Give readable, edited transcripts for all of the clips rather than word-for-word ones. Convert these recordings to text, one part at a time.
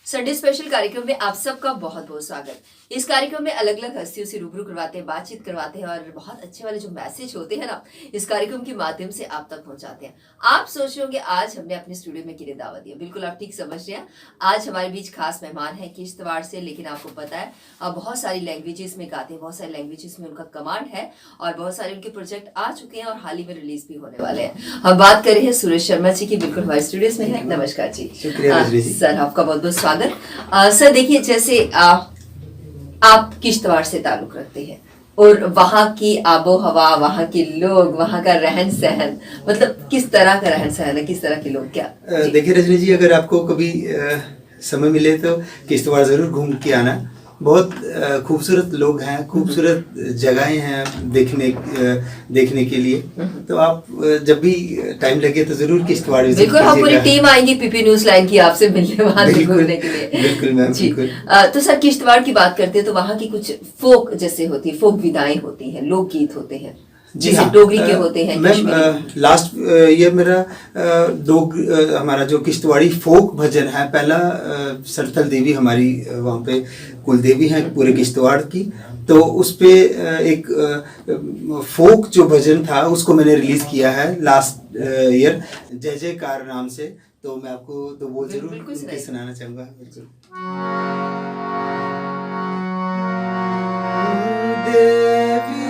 Sunday special कार्यक्रम में आप सबका बहुत बहुत स्वागत। इस कार्यक्रम में अलग अलग हस्तियों से रूबरू करवाते हैं, बातचीत करवाते हैं और बहुत अच्छे वाले जो मैसेज होते हैं ना, इस कार्यक्रम के माध्यम से आप तक पहुंचाते हैं। आप सोच रहे होंगे आज हमने अपने स्टूडियो में किन्हें दावत दिया। बिल्कुल आप ठीक समझ रहे हैं। आज हमारे बीच खास मेहमान है किश्तवाड़ से, लेकिन आपको पता है अब बहुत सारी लैंग्वेजेस में गाते हैं, बहुत सारी लैंग्वेजेस में उनका कमांड है और बहुत सारे उनके प्रोजेक्ट आ चुके हैं और हाल ही में रिलीज भी होने वाले हैं। हम बात कर रहे हैं सुरेश शर्मा जी की, बिल्कुल हमारे स्टूडियो में है। नमस्कार जी। शुक्रिया सर, आपका बहुत बहुत स्वागत। सर देखिए, जैसे आप किश्तवाड़ से ताल्लुक रखते हैं और वहाँ की आबो हवा, वहाँ के लोग, वहाँ का रहन सहन, मतलब किस तरह का रहन सहन है, किस तरह के लोग, क्या? देखिए रजनी जी, अगर आपको कभी समय मिले तो किश्तवाड़ ज़रूर घूम के आना। बहुत खूबसूरत लोग हैं, खूबसूरत जगहें हैं देखने के लिए। तो आप जब भी टाइम लगे तो ज़रूर किश्तवाड़ विजिट बिल्कुल, हम पूरी टीम आएंगी पीपी न्यूज़ लाइन की आपसे मिलने, वहाँ घूमने के लिए। बिल्कुल मैम, बिल्कुल। तो सर, किश्तवाड़ की बात करते हैं तो वहाँ की कुछ फोक जैसे होती है, फोक विदाएं होती हैं, लोकगीत होते हैं, जी हाँ, डोगरी के होते हैं। मैम लास्ट ये मेरा हमारा जो किश्तवाड़ी फोक भजन है, पहला सरथल देवी हमारी वहाँ पे कुल देवी हैं पूरे किश्तवाड़ की, तो उस पे एक फोक जो भजन था उसको मैंने रिलीज किया है लास्ट ईयर, जय जयकार नाम से। तो मैं आपको दो बोल जरूर सुनाना चाहूँगा। देवी देवी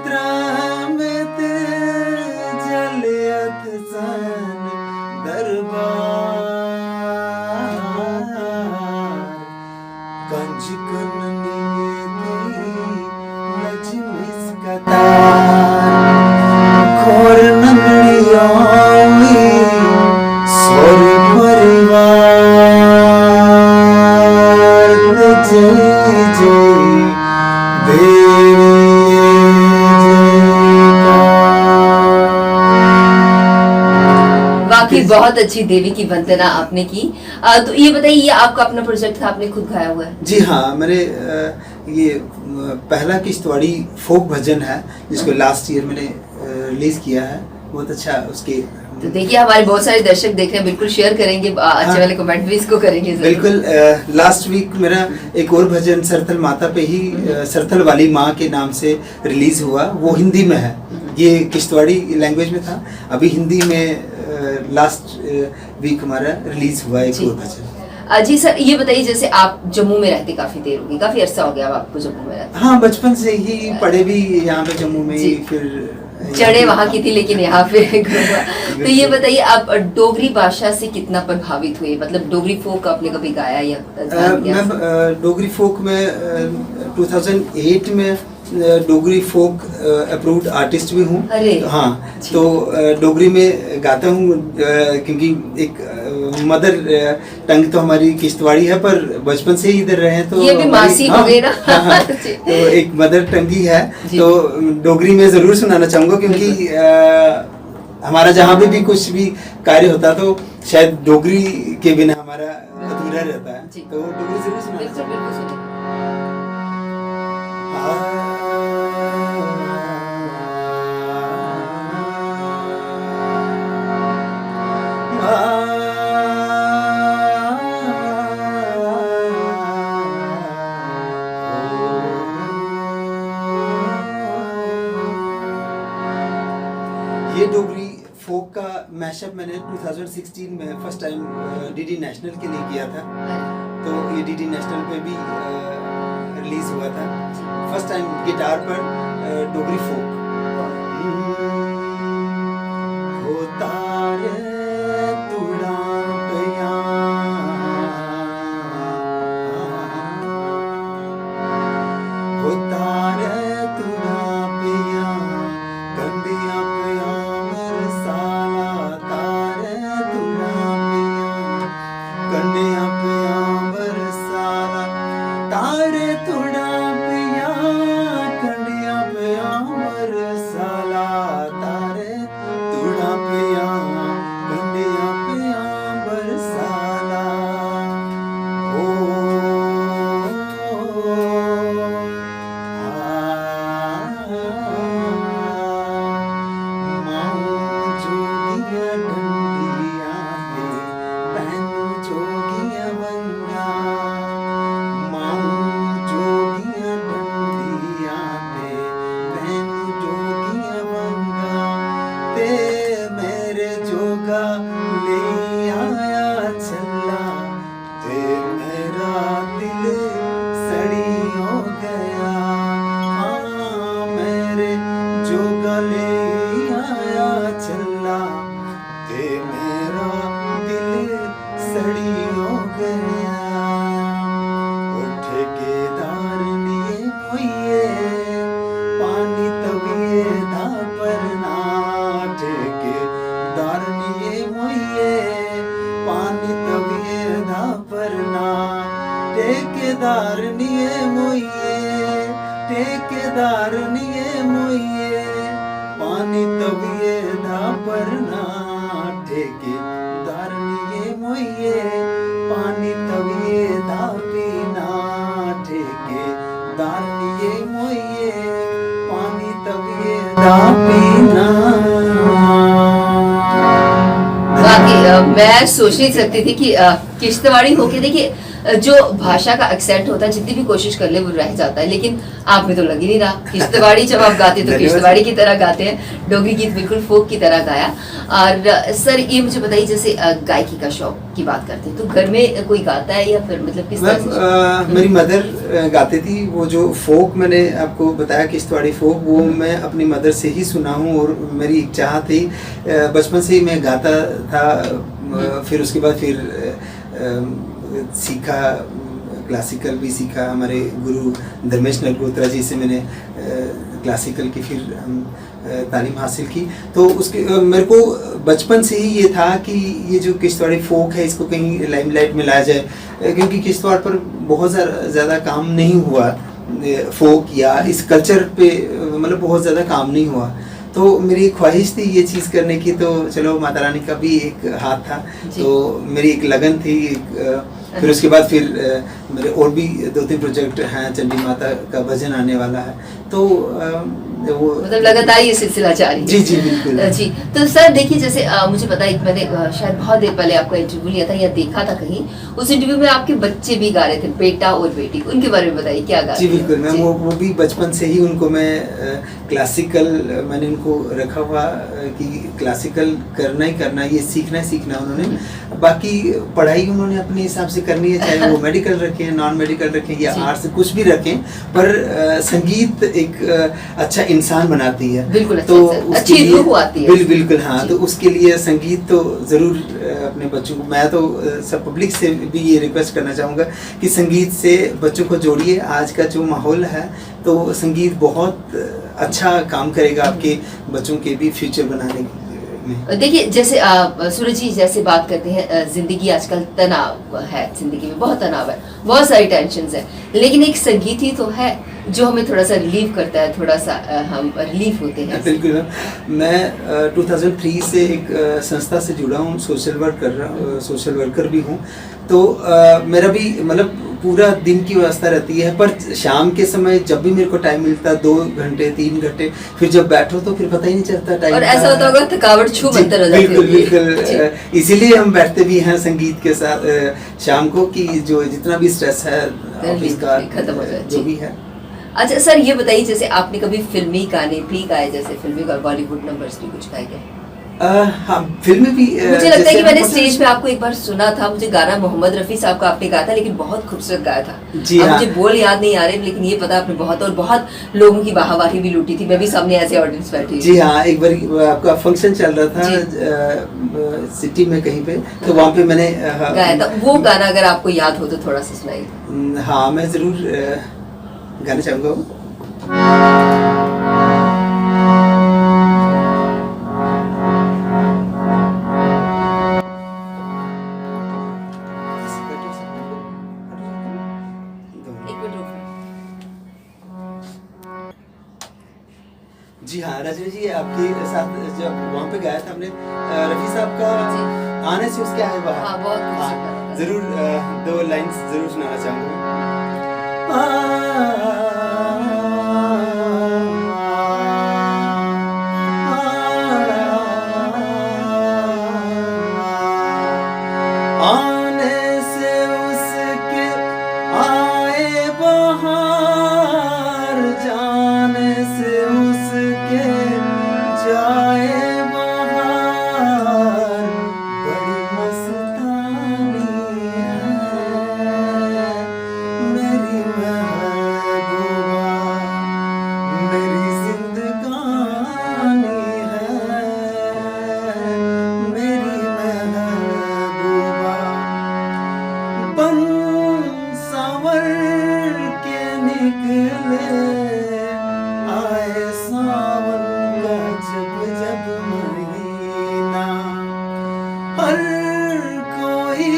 अस्तिद्रामित जलियत सन दरबार कंजकन नीति लजमिस कतार खोर नगड़ियावी सोरी परिवार जय जय देवी। वाकई बहुत अच्छी देवी की वंदना आपने की। तो ये बताइए, ये आपका अपना प्रोजेक्ट था, आपने खुद गाया हुआ है? जी हाँ, मेरे ये पहला किश्तवाड़ी फोक भजन है जिसको लास्ट ईयर मैंने रिलीज किया है। बहुत अच्छा उसके। तो देखिए, हमारे बहुत सारे दर्शक देख रहे हैं, बिल्कुल शेयर करेंगे, अच्छे वाले कमेंट भी इसको करेंगे बिल्कुल। लास्ट वीक मेरा एक और भजन सरथल माता पे ही सरथल वाली माँ के नाम से रिलीज हुआ, वो हिंदी में है। ये किश्तवाड़ी लैंग्वेज में था, अभी हिंदी में लास्ट वीक हमारा रिलीज हुआ एक और भजन। जी सर, ये बताइए, जैसे आप जम्मू में रहते काफी देर होगी, काफी अरसा हो गया आपको जम्मू में रहते? हाँ, बचपन से ही पढ़े भी यहाँ पे जम्मू में ही, फिर चढ़े वहाँ की थी लेकिन यहाँ पे तो ये बताइए, आप डोगरी भाषा से कितना प्रभावित हुए? मतलब डोगरी फोक आपने कभी गाया या मैं डोगरी फोक में 2008 में डोगरी फोक अप्रूव्ड आर्टिस्ट भी हूँ। हाँ, तो डोगरी में गाता हूँ क्योंकि एक मदर टंग तो हमारी किश्तवाड़ी है, पर बचपन से ही इधर रहे हैं तो ये भी मासी हो गई ना। हाँ, तो एक मदर टंगी है, तो डोगरी में जरूर सुनाना चाहूँगा क्योंकि हमारा जहाँ भी कुछ भी कार्य होता तो शायद डोगरी के बिना हमारा अधूरा रहता है, तो डोगरी जरूर सुनाना चाहूँगा। ये डोगरी फोक फोक का मैशअप मैंने 2016 में फर्स्ट टाइम डीडी नेशनल के लिए किया था। तो ये डीडी नेशनल पे भी रिलीज हुआ था। फर्स्ट टाइम गिटार पर डोगरी फोक। होता रे तुड़ा पिया, होता रे तुड़ा पिया, कंडिया पिया मेरे साला, तारे तुड़ा पिया, कंडिया पिया मेरे साला, तारे तुड़ा पिया, कंडिया पिया मेरे साला, तारे तुड़ा पिया, कंडिया पिया मेरे साला। मेरे जोगा ले आया चला, ते मेरा दिल सड़ी हो गया। हाँ मेरे जोगा ले आया चला, ते मेरा दिल सड़ी हो गया। ठेकेदार निये मोये पानी तविए दा परना, ठेकेदार निये मोये पानी तविए दा परना, ठेकेदार निये मोये, ठेकेदार निये मोये पानी तविए दा परना, ठेकेदार निये मोये पानी तविए दा पीना, ठेकेदार निये मोये पानी तविए दा पीना। मैं सोच नहीं सकती थी कि किश्तवाड़ी होके देखिए जो भाषा का एक्सेंट होता है जितनी भी कोशिश कर ले वो रह जाता है, लेकिन आप में तो लग ही नहीं रहा। किश्तवाड़ी जब आप गाते तो किश्तवाड़ी की तरह गाते हैं, डोगरी गीत बिल्कुल फोक की तरह गाया। और सर ये मुझे बताइए, जैसे गायकी का शौक की बात करते हैं तो घर में कोई गाता है या फिर मतलब किस तरह से? मेरी मदर गाती थी। वो जो फोक मैंने आपको बताया किश्तवाड़ी फोक, वो मैं अपनी मदर से ही सुना हूँ और मेरी एक चाह थी बचपन से ही मैं गाता था। फिर उसके बाद सीखा, क्लासिकल भी सीखा। हमारे गुरु धर्मेश नरगोत्रा जी से मैंने क्लासिकल की फिर तालीम हासिल की। तो उसके मेरे को बचपन से ही ये था कि ये जो किश्तवाड़ी फोक है इसको कहीं लाइमलाइट में लाया जाए, क्योंकि किश्तवाड़ पर बहुत ज़्यादा काम नहीं हुआ फोक या इस कल्चर पे, मतलब बहुत ज़्यादा काम नहीं हुआ। तो मेरी ख्वाहिश थी ये चीज़ करने की, तो चलो माता रानी का भी एक हाथ था, तो मेरी एक लगन थी। फिर उसके बाद फिर मेरे और भी 2-3 प्रोजेक्ट हैं। चंडी माता का भजन आने वाला है, तो वो मतलब लगातार ये सिलसिला जारी है। जी जी बिल्कुल जी। तो सर देखिए, जैसे मुझे पता है, मैंने शायद बहुत देर पहले आपका इंटरव्यू लिया था या देखा था कहीं, उस इंटरव्यू में आपके बच्चे भी गा रहे थे, बेटा और बेटी, उनके बारे में बताइए क्या गा रहे थे? जी बिल्कुल, मैं वो भी बचपन से ही उनको मैं क्लासिकल मैंने उनको रखा हुआ कि क्लासिकल करना ही करना, ये सीखना ही सीखना उन्होंने। बाकी पढ़ाई उन्होंने अपने हिसाब से करनी है, चाहे वो मेडिकल रखें, नॉन मेडिकल रखें या आर्ट्स, कुछ भी रखें, पर संगीत एक अच्छा इंसान बनाती है। बिल्कुल, तो अच्छी रूह आती है। बिल्कुल हाँ, तो उसके लिए संगीत तो ज़रूर अपने बच्चों को, मैं तो सब पब्लिक से भी ये रिक्वेस्ट करना चाहूँगा कि संगीत से बच्चों को जोड़िए। आज का जो माहौल है तो संगीत बहुत अच्छा काम करेगा आपके बच्चों के भी फ्यूचर बनाने में। देखिए, जैसे सूरज जी जैसे बात करते हैं, जिंदगी आजकल तनाव है, जिंदगी में बहुत तनाव है, बहुत सारी टेंशन्स है, लेकिन एक संगीत ही तो है जो हमें थोड़ा सा रिलीव करता है, थोड़ा सा हम रिलीफ होते हैं। बिल्कुल, मैं 2003 से एक संस्था से जुड़ा हूँ, सोशल वर्क कर रहा हूँ, सोशल वर्कर भी हूँ। तो मेरा भी मतलब पूरा दिन की व्यवस्था रहती है, पर शाम के समय जब भी मेरे को टाइम मिलता, 2 घंटे 3 घंटे, फिर जब बैठो तो फिर पता ही नहीं चलता टाइम। और ऐसा होता होगा थकावट छू मंतर हो जाती है। बिल्कुल बिल्कुल, इसीलिए हम बैठते भी हैं संगीत के साथ शाम को, कि जो जितना भी स्ट्रेस है ऑफिस का खत्म हो जाए, जो भी है। अच्छा सर, ये बताइए, जैसे आपने कभी फिल्मी गाने भी गाए, जैसे फिल्मी और बॉलीवुड नंबर्स भी कुछ गाए गए? हाँ, फिल्में भी मुझे लगता है कि मैंने जैसे स्टेज पे आपको एक बार सुना था, मुझे गाना मोहम्मद रफ़ी साहब का आपने गाया था, लेकिन बहुत खूबसूरत गाया था। जी अब हाँ। मुझे बोल याद नहीं आ रहे, लेकिन ये पता आपने बहुत, और बहुत लोगों की वाहवाही भी लूटी थी। मैं भी सामने ऐसे ऑडियंस बैठी हुई जी थी। हाँ, एक बार आपका फंक्शन चल रहा था सिटी में कहीं पे, तो वहाँ पे मैंने गाया था वो गाना, अगर आपको याद हो तो थोड़ा सा सुनाइए। हाँ, मैं ज़रूर गाना चाहूँगा। एक मिनट रुकना। जी हाँ, रजनी जी आपके साथ जब वहाँ पे गाया था हमने, रफ़ी साहब का जी। आने से उसके आए बाहर। हाँ, बहुत खूबसूरत हाँ, गाना था। ज़रूर 2 लाइन्स ज़रूर सुनाना चाहूँगा। आने से उसके आए बहार, जाने से उसके जाए बहार, बड़ी मस्तानी है मेरी महबूबा, मेरी जिंदगानी है मेरी महबूबा। बन संवर के निकले आए सावन का जब जब महीना, हर कोई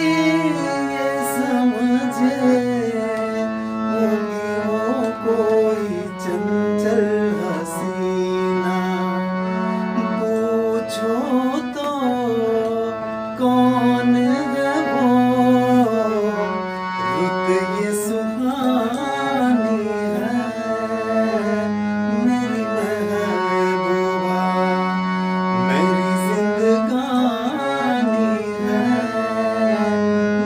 ये समझे होगी वो कोई चंचल हसीना। पूछो तो कौन है वो, रुत ये सुहानी है मेरी महबूबा, मेरी जिंदगानी है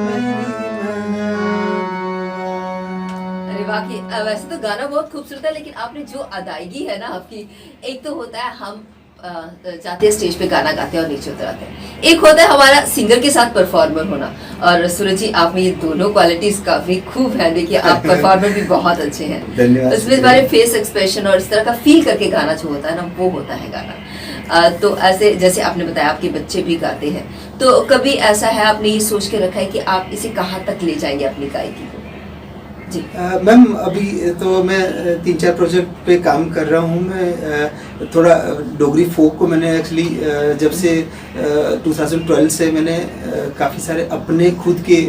मेरी महबूबा। अरे वाकई वैसे तो गाना बहुत खूबसूरत है, लेकिन आपने जो अदायगी है ना आपकी, एक तो होता है हम जाते हैं स्टेज पे गाना गाते हैं और नीचे उतर आते हैं, एक होता है हमारा सिंगर के साथ परफॉर्मर होना। और सूरज जी, आप में ये दोनों क्वालिटीज काफी खूब है। देखिए, आप परफॉर्मर भी बहुत अच्छे हैं। धन्यवाद। उसमें हमारे फेस एक्सप्रेशन और इस तरह का फील करके गाना जो होता है ना, वो होता है गाना। तो ऐसे जैसे आपने बताया आपके बच्चे भी गाते हैं, तो कभी ऐसा है आपने ये सोच के रखा है कि आप इसे कहाँ तक ले जाएंगे अपनी गायकी को? जी। मैम, अभी तो मैं 3-4 प्रोजेक्ट पे काम कर रहा हूँ। मैं थोड़ा डोगरी फोक को मैंने एक्चुअली जब से 2012 से मैंने काफ़ी सारे अपने खुद के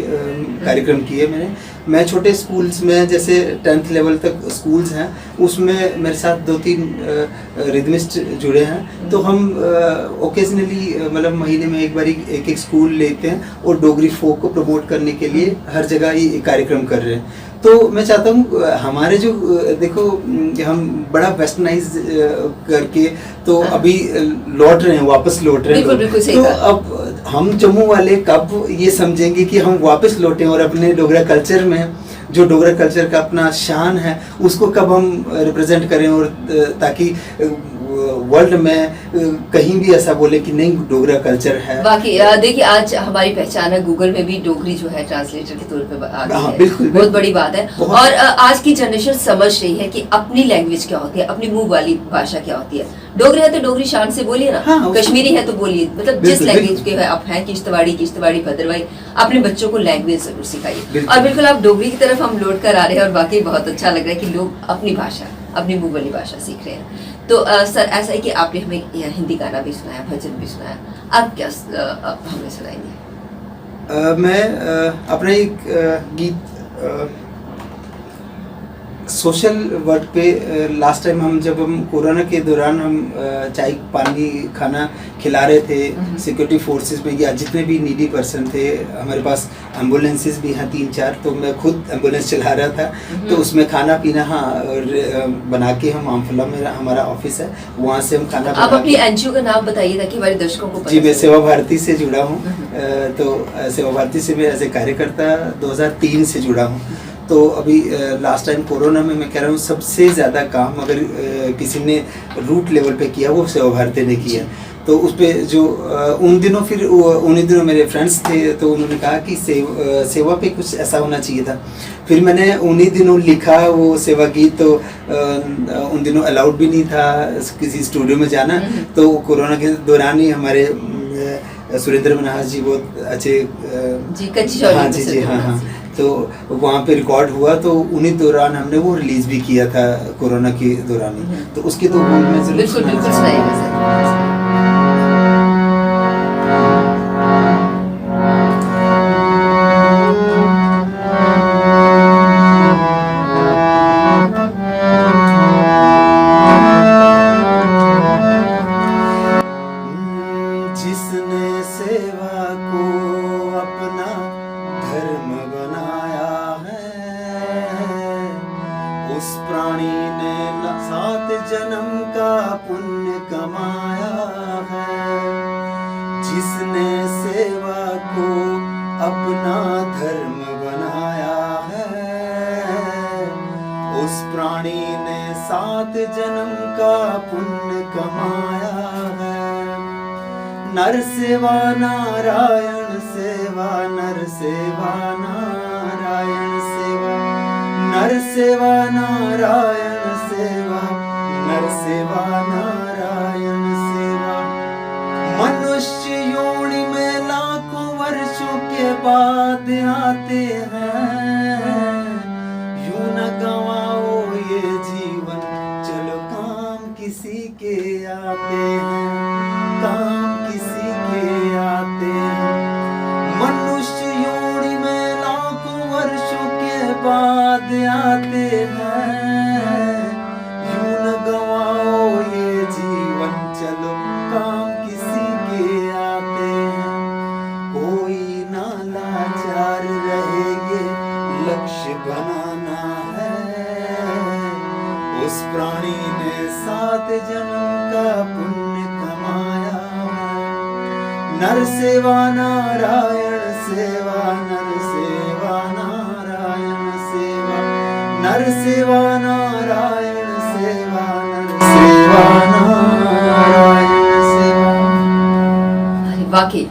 कार्यक्रम किए मैंने। मैं छोटे स्कूल्स में, जैसे 10th लेवल तक स्कूल्स हैं, उसमें मेरे साथ 2-3 रिदमिस्ट जुड़े हैं। तो हम ओकेजनली मतलब महीने में एक बार एक स्कूल लेते हैं और डोगरी फोक को प्रमोट करने के लिए हर जगह ये कार्यक्रम कर रहे हैं। तो मैं चाहता हूँ हमारे जो देखो, हम बड़ा वेस्टर्नाइज करके तो अभी लौट रहे हैं, वापस लौट रहे हैं। बिल्कुल, बिल्कुल सही तो कहा। अब हम जम्मू वाले कब ये समझेंगे कि हम वापस लौटें और अपने डोगरा कल्चर में, जो डोगरा कल्चर का अपना शान है, उसको कब हम रिप्रेजेंट करें, और ताकि वर्ल्ड में कहीं भी ऐसा बोले कि नहीं, डोगरा कल्चर है। बाकी देखिए, आज हमारी पहचान है, गूगल में भी डोगरी जो है ट्रांसलेटर के तौर पे आ गई हाँ, है। बिल्कुल, बहुत बड़ी बात है। बहुत। और आज की जनरेशन समझ रही है कि अपनी लैंग्वेज क्या होती है, अपनी मुंह वाली भाषा क्या होती है। डोगरी है तो डोगरी शान से बोलिए ना, हाँ, कश्मीरी है तो बोलिए, मतलब जिस बिल्कुल, लैंग्वेज बिल्कुल। के है आप हैं, किश्तवाड़ी भद्रवाही, अपने बच्चों को लैंग्वेज जरूर सिखाइए। बिल्कुल। और बिल्कुल आप डोगरी की तरफ हम लौट कर आ रहे हैं, और वाकई बहुत अच्छा लग रहा है कि लोग अपनी भाषा, अपनी मुंह वाली भाषा सीख रहे हैं। तो सर, ऐसा है कि आपने हमें हिंदी गाना भी सुनाया, भजन भी सुनाया, अब क्या हमें सुनाएंगे? मैं अपना एक गीत सोशल वर्क पे, लास्ट टाइम हम कोरोना के दौरान हम चाय पानी खाना खिला रहे थे सिक्योरिटी फोर्सेस में, या जितने भी नीडी पर्सन थे। हमारे पास एम्बुलेंसेस भी हैं 3-4, तो मैं खुद एम्बुलेंस चला रहा था। तो उसमें खाना पीना, हाँ, और बना के हम आमफला में हमारा ऑफिस है, वहाँ से हम खाना आप अपनी एनजीओ का नाम बताइए ताकि हमारे दर्शकों को पता जी, मैं चले। सेवा भारती से जुड़ा हूँ। तो सेवा भारती से मैं एज ए कार्यकर्ता 2003 से जुड़ा हूँ। तो अभी लास्ट टाइम कोरोना में मैं कह रहा हूँ सबसे ज़्यादा काम अगर किसी ने रूट लेवल पे किया वो सेवा भारती ने किया। तो उस पे जो उन दिनों फिर उन्हीं दिनों मेरे फ्रेंड्स थे तो उन्होंने कहा कि सेवा पे कुछ ऐसा होना चाहिए था। फिर मैंने उन्हीं दिनों लिखा वो सेवा गीत। तो उन दिनों अलाउड भी नहीं था किसी स्टूडियो में जाना। तो कोरोना के दौरान ही हमारे सुरेंद्र मन्हास जी बहुत अच्छे हाँ जी हाँ तो वहाँ पे रिकॉर्ड हुआ। तो उन्हीं दौरान हमने वो रिलीज भी किया था कोरोना के दौरान ही। तो उसकी तो मैं जरूर सुनाना जिसने सेवा को अपना धर्म बनाया है उस प्राणी ने 7 जन्म का पुण्य कमाया है। जिसने सेवा को अपना धर्म बनाया है उस प्राणी ने 7 जन्म का पुण्य कमाया है। नर सेवा नारायण सेवा नर सेवा नारायण सेवा नर सेवा नारायण सेवा नर सेवा नारायण सेवा। मनुष्य योनि में लाखों वर्षों के बाद आते हैं। यूं न गवाओ ये जीवन चलो काम किसी के आते हैं। काम किसी के आते हैं। मनुष्य योनि में लाखों वर्षों के बाद आते हैं। यूं न गवाओ ये जीवन चलो काम किसी के आते हैं। कोई ना लाचार रहेंगे लक्ष्य बनाना है। उस प्राणी ने 7 जन्म का पुण्य कमाया। नर सेवा नारायण सेवा नर सेवा नारायण सेवा नर सेवा नारायण सेवा नर सेवा नारायण सेवा। अरे वाकई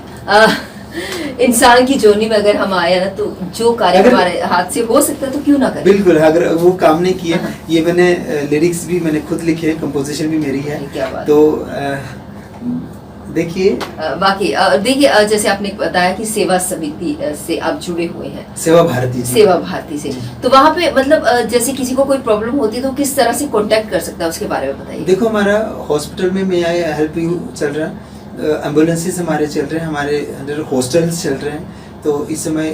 इंसान की जोनी में अगर हम आए ना तो जो कार्य हमारे हाथ से हो सकता है तो क्यों ना करें। बिल्कुल अगर वो काम नहीं किए। ये मैंने लिरिक्स भी मैंने खुद लिखे हैं, कंपोजिशन भी मेरी है। क्या बात। तो देखिए बाकी देखिए जैसे आपने बताया कि सेवा समिति से आप जुड़े हुए हैं सेवा भारती से। तो वहाँ पे मतलब जैसे किसी को कोई प्रॉब्लम होती है तो किस तरह से कांटेक्ट कर सकता है उसके बारे में बताइए। देखो हमारा हॉस्पिटल में मैं आई हेल्प यू चल रहा है। एम्बुलेंसेस हमारे चल रहे हैं, हमारे अंडर हॉस्टल्स चल रहे हैं। तो इस समय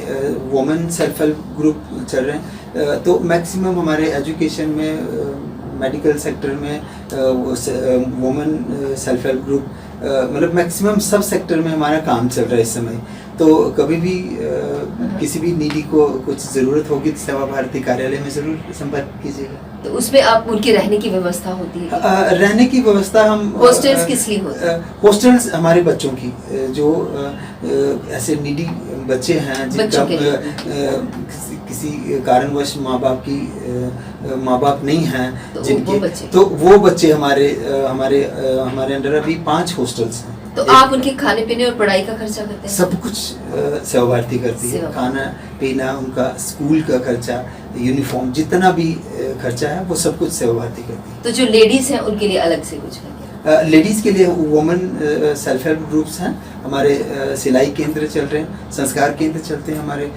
वुमेन सेल्फ हेल्प ग्रुप चल रहे हैं। तो मैक्सिमम हमारे एजुकेशन में मेडिकल सेक्टर में वुमेन सेल्फ हेल्प ग्रुप मतलब मैक्सिमम सब सेक्टर में हमारा काम चल रहा है इस समय। तो कभी भी किसी भी नीडी को कुछ ज़रूरत होगी तो सेवा भारती कार्यालय में ज़रूर संपर्क कीजिएगा। तो उसमें आप उनकी रहने की व्यवस्था होती है? रहने की व्यवस्था हम हॉस्टल्स किस लिए होते हैं? हॉस्टल्स हमारे बच्चों की जो ऐसे नीडी बच्चे हैं जिनका किसी कारणवश माँ बाप नहीं हैं जिनके तो वो बच्चे हमारे अंडर अभी 5 हॉस्टल्स हैं। तो आप उनके खाने पीने और पढ़ाई का खर्चा करते हैं? सब कुछ सेवा भारती करती है। खाना पीना, उनका स्कूल का खर्चा, यूनिफॉर्म, जितना भी खर्चा है वो सब कुछ सेवा भारती करती है। तो जो लेडीज हैं उनके लिए अलग से कुछ है? लेडीज़ के लिए वुमेन सेल्फ हेल्प ग्रुप्स हैं हमारे। सिलाई केंद्र चल रहे हैं, संस्कार केंद्र चलते हैं हमारे।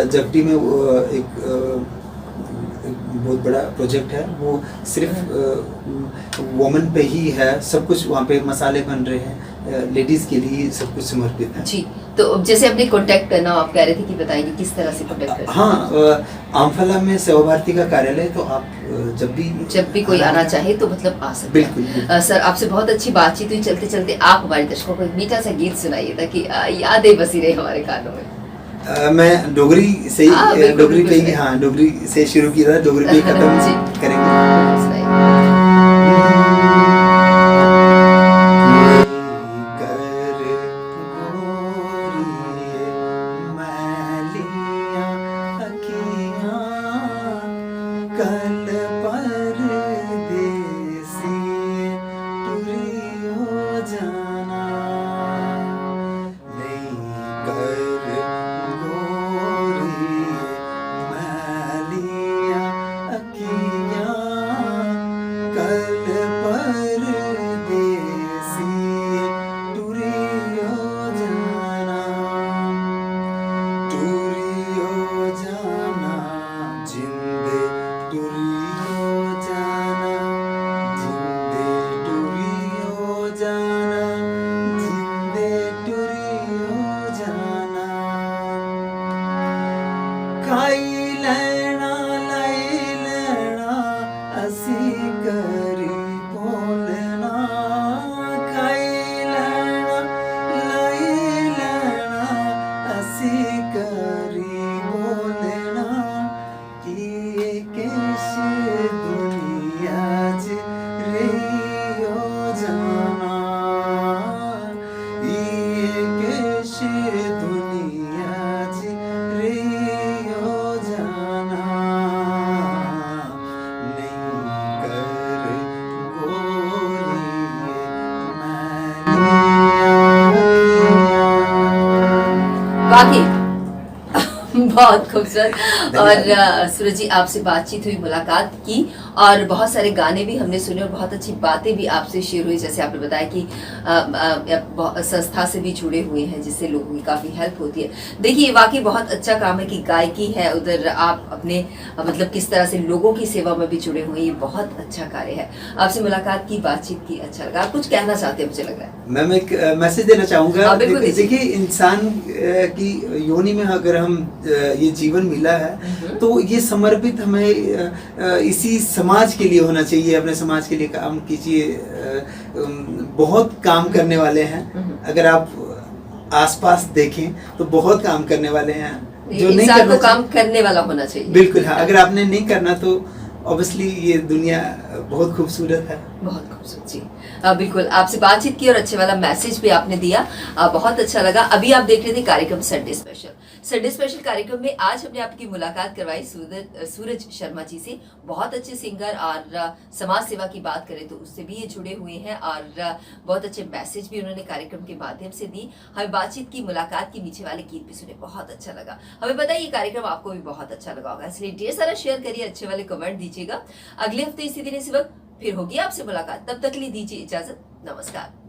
जगटी में एक बहुत बड़ा प्रोजेक्ट है, वो सिर्फ वुमेन पे ही है। सब कुछ वहाँ पे मसाले बन रहे हैं, लेडीज़ के लिए सब कुछ समर्पित है। जी। तो जैसे अपने कांटेक्ट करना आप कह रहे थे कि बताएंगे किस तरह से कांटेक्ट करना? हाँ, आमफला में सेवा भारती का कार्यालय। तो आप जब भी कोई आना चाहे तो मतलब आ सकते हैं। बिल्कुल। सर आपसे बहुत अच्छी बातचीत हुई। चलते चलते आप हमारे दर्शकों को एक मीठा सा गीत सुनाइए ताकि यादें बसी रहे हमारे कानों में। मैं डोगरी से ही डोगरी पे ही हाँ डोगरी से शुरू किया था, डोगरी पे ही खत्म करेंगे। कल परदेसी टुरियो जाना लेकर गोरी मैलिया अखियाँ कल परदेसी टुरियो जाना जिंदे टुरियो जाना जिंदे टुरियो जाना जिंदे टुरियो जाना खाई लेना लाई लेना असी करी बोलना खाई लेना लाई लेना असी करी बोलना ये कैसे दुनिया च रहियो जाना ये कैसे दुनिया च रहियो जाना नहीं कर गोरी मैलिया वाकई बहुत खूबसूरत। और सूरज जी, आपसे बातचीत हुई, मुलाकात की और बहुत सारे गाने भी हमने सुने और बहुत अच्छी बातें भी आपसे शेयर हुई। जैसे आपने बताया कि संस्था से भी जुड़े हुए हैं जिससे लोगों की काफ़ी हेल्प होती है। देखिए, वाकई बहुत अच्छा काम है कि गायकी है, उधर आप अपने मतलब किस तरह से लोगों की सेवा में भी जुड़े हुए हैं, ये बहुत अच्छा कार्य है। आपसे मुलाकात की, बातचीत की, अच्छा लगा। आप कुछ कहना चाहते हैं, मुझे लग रहा है। मैम एक मैसेज देना चाहूँगा। हाँ, बिल्कुल दीजिए। देखिए, इंसान की योनि में अगर हम ये जीवन मिला है तो ये समर्पित हमें इसी समाज के लिए होना चाहिए। अपने समाज के लिए काम कीजिए। बहुत काम करने वाले हैं, अगर आप आसपास देखें तो बहुत काम करने वाले हैं जो नहीं इंसान करना को काम करने वाला होना चाहिए। बिल्कुल, हाँ। अगर आपने नहीं करना तो ऑब्वियसली ये दुनिया बहुत खूबसूरत है। बहुत खूबसूरत जी। बिल्कुल, आपसे बातचीत की और अच्छे वाला मैसेज भी आपने दिया, बहुत अच्छा लगा। अभी आप देख रहे थे कार्यक्रम संडे स्पेशल। संडे स्पेशल कार्यक्रम में आज हमने आपकी मुलाकात करवाई सूरज शर्मा जी से। बहुत अच्छे सिंगर और समाज सेवा की बात करें तो उससे भी ये जुड़े हुए हैं और बहुत अच्छे मैसेज भी उन्होंने कार्यक्रम के माध्यम से दी। हमें बातचीत की, मुलाकात की, नीचे वाले गीत भी सुने, बहुत अच्छा लगा। हमें पता है ये कार्यक्रम आपको भी बहुत अच्छा लगा होगा, इसलिए ढेर सारा शेयर करिए, अच्छे वाले कमेंट दीजिएगा। अगले हफ्ते इसी दिन इसी वक्त फिर होगी आपसे मुलाकात। तब तक के लिए दीजिए इजाजत। नमस्कार।